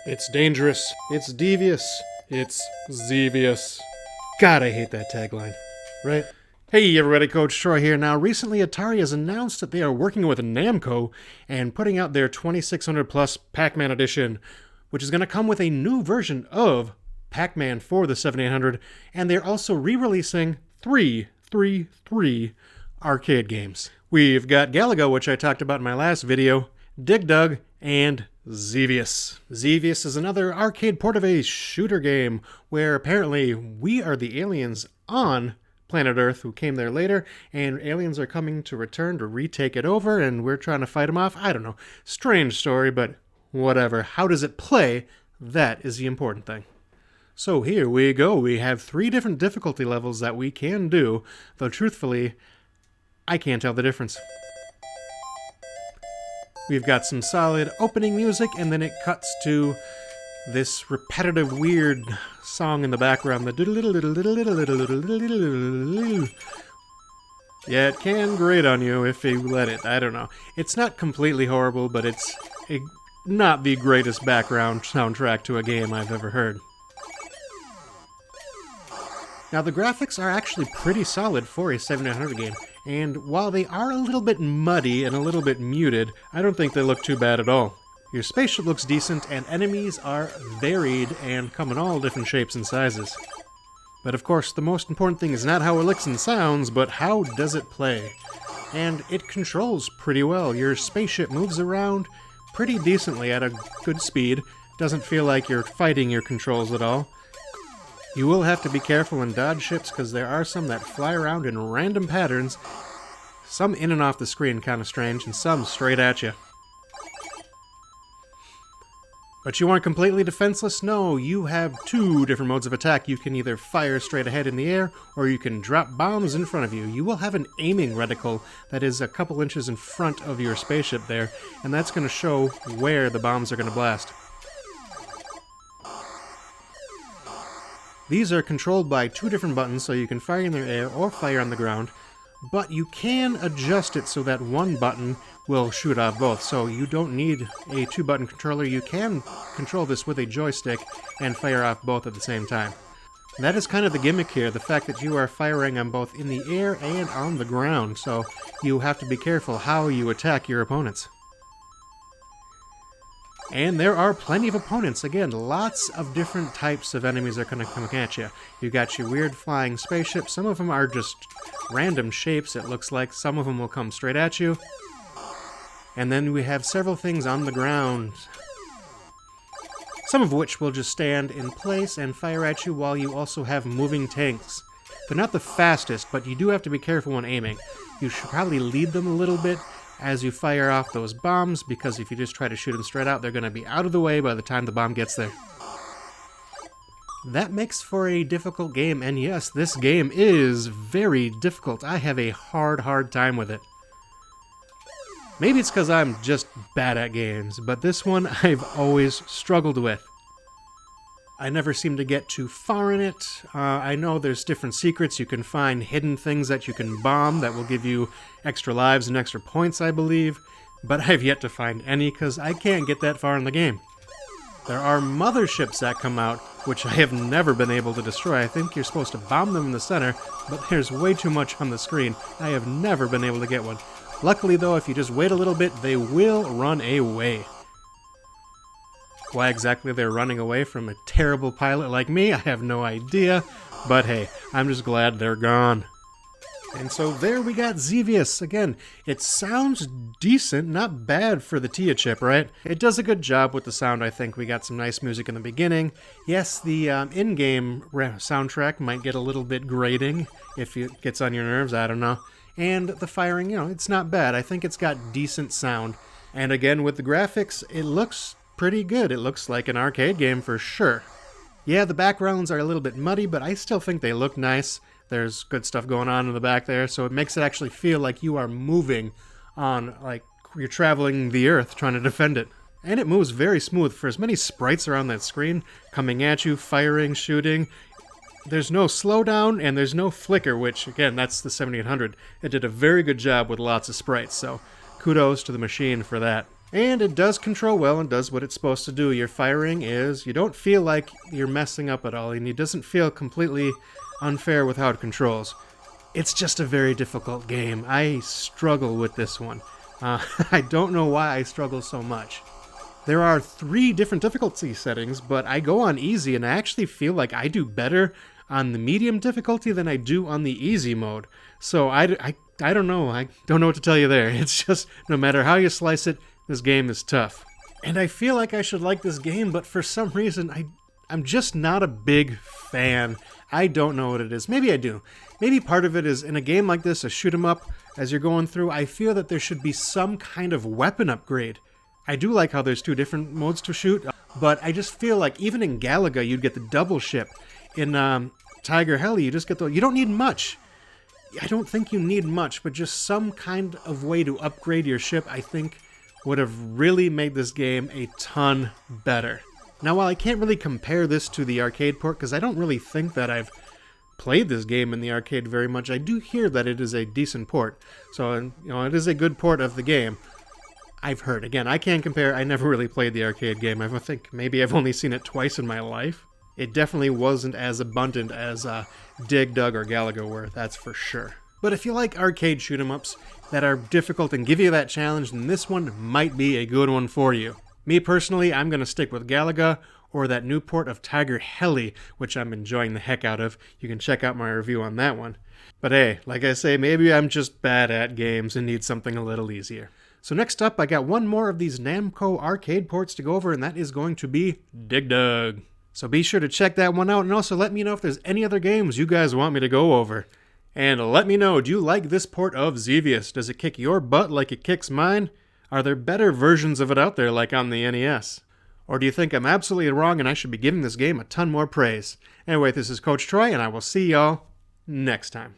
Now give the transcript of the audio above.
It's dangerous. It's devious. It's Xevious. God, I hate that tagline. Right? Hey everybody, Coach Troy here. Now, recently Atari has announced that they are working with Namco and putting out their 2600 plus Pac-Man edition, which is going to come with a new version of Pac-Man for the 7800, and they're also re-releasing three arcade games. We've got Galaga, which I talked about in my last video, Dig Dug, and Xevious. Xevious is another arcade port of a shooter game where apparently we are the aliens on planet Earth who came there later, and aliens are coming to return to retake it over, and we're trying to fight them off. I don't know. Strange story, but whatever. How does it play? That is the important thing. So here we go. We have 3 different difficulty levels that we can do, though truthfully, I can't tell the difference. We've got some solid opening music, and then it cuts to this repetitive, weird song in the background. Yeah, it can grate on you if you let it. I don't know. It's not completely horrible, but it's not the greatest background soundtrack to a game I've ever heard. Now, the graphics are actually pretty solid for a 7800 game, and while they are a little bit muddy and a little bit muted, I don't think they look too bad at all. Your spaceship looks decent, and enemies are varied and come in all different shapes and sizes. But of course, the most important thing is not how it looks and sounds, but how does it play? And it controls pretty well. Your spaceship moves around pretty decently at a good speed. Doesn't feel like you're fighting your controls at all. You will have to be careful and dodge ships because there are some that fly around in random patterns, some in and off the screen kind of strange, and some straight at you. But you aren't completely defenseless? No, you have 2 different modes of attack. You can either fire straight ahead in the air, or you can drop bombs in front of you. You will have an aiming reticle that is a couple inches in front of your spaceship there, and that's going to show where the bombs are going to blast. These are controlled by 2 different buttons, so you can fire in the air or fire on the ground, but you can adjust it so that one button will shoot off both, so you don't need a 2-button controller. You can control this with a joystick and fire off both at the same time. That is kind of the gimmick here, the fact that you are firing on both in the air and on the ground, so you have to be careful how you attack your opponents. And there are plenty of opponents. Again, lots of different types of enemies are going to come at you. You got your weird flying spaceships. Some of them are just random shapes, it looks like. Some of them will come straight at you. And then we have several things on the ground, some of which will just stand in place and fire at you, while you also have moving tanks. They're not the fastest, but you do have to be careful when aiming. You should probably lead them a little bit as you fire off those bombs, because if you just try to shoot them straight out, they're going to be out of the way by the time the bomb gets there. That makes for a difficult game, and yes, this game is very difficult. I have a hard time with it. Maybe it's because I'm just bad at games, but this one I've always struggled with. I never seem to get too far in it. I know there's different secrets. You can find hidden things that you can bomb that will give you extra lives and extra points, I believe. But I've yet to find any because I can't get that far in the game. There are motherships that come out, which I have never been able to destroy. I think you're supposed to bomb them in the center, but there's way too much on the screen. I have never been able to get one. Luckily, though, if you just wait a little bit, they will run away. Why exactly they're running away from a terrible pilot like me, I have no idea. But hey, I'm just glad they're gone. And so there we got Xevious. Again, it sounds decent, not bad for the TIA chip, right? It does a good job with the sound, I think. We got some nice music in the beginning. Yes, the in-game soundtrack might get a little bit grating if it gets on your nerves, I don't know. And the firing, it's not bad. I think it's got decent sound. And again, with the graphics, it looks pretty good. It looks like an arcade game for sure. Yeah, the backgrounds are a little bit muddy, but I still think they look nice. There's good stuff going on in the back there, so it makes it actually feel like you are moving on, like you're traveling the Earth trying to defend it. And it moves very smooth. For as many sprites are on that screen, coming at you, firing, shooting, there's no slowdown and there's no flicker, which, again, that's the 7800. It did a very good job with lots of sprites, so kudos to the machine for that. And it does control well and does what it's supposed to do. Your firing is, you don't feel like you're messing up at all, and it doesn't feel completely unfair with how it controls. It's just a very difficult game. I struggle with this one. I don't know why I struggle so much. There are 3 different difficulty settings, but I go on easy, and I actually feel like I do better on the medium difficulty than I do on the easy mode. So I don't know. I don't know what to tell you there. It's just, no matter how you slice it, this game is tough. And I feel like I should like this game, but for some reason, I'm just not a big fan. I don't know what it is. Maybe I do. Maybe part of it is, in a game like this, a shoot 'em up, as you're going through, I feel that there should be some kind of weapon upgrade. I do like how there's 2 different modes to shoot, but I just feel like even in Galaga, you'd get the double ship. In Tiger Heli, you just get the... You don't need much. I don't think you need much, but just some kind of way to upgrade your ship, I think, would have really made this game a ton better. Now, while I can't really compare this to the arcade port, because I don't really think that I've played this game in the arcade very much, I do hear that it is a decent port. So, you know, it is a good port of the game. I've heard. Again, I can't compare. I never really played the arcade game. I think maybe I've only seen it twice in my life. It definitely wasn't as abundant as Dig Dug or Galaga were, that's for sure. But if you like arcade shoot-em-ups that are difficult and give you that challenge, then this one might be a good one for you. Me personally, I'm going to stick with Galaga or that new port of Tiger Heli, which I'm enjoying the heck out of. You can check out my review on that one. But hey, like I say, maybe I'm just bad at games and need something a little easier. So next up, I got one more of these Namco arcade ports to go over, and that is going to be Dig Dug. So be sure to check that one out, and also let me know if there's any other games you guys want me to go over. And let me know, do you like this port of Xevious? Does it kick your butt like it kicks mine? Are there better versions of it out there like on the NES? Or do you think I'm absolutely wrong and I should be giving this game a ton more praise? Anyway, this is Coach Troy, and I will see y'all next time.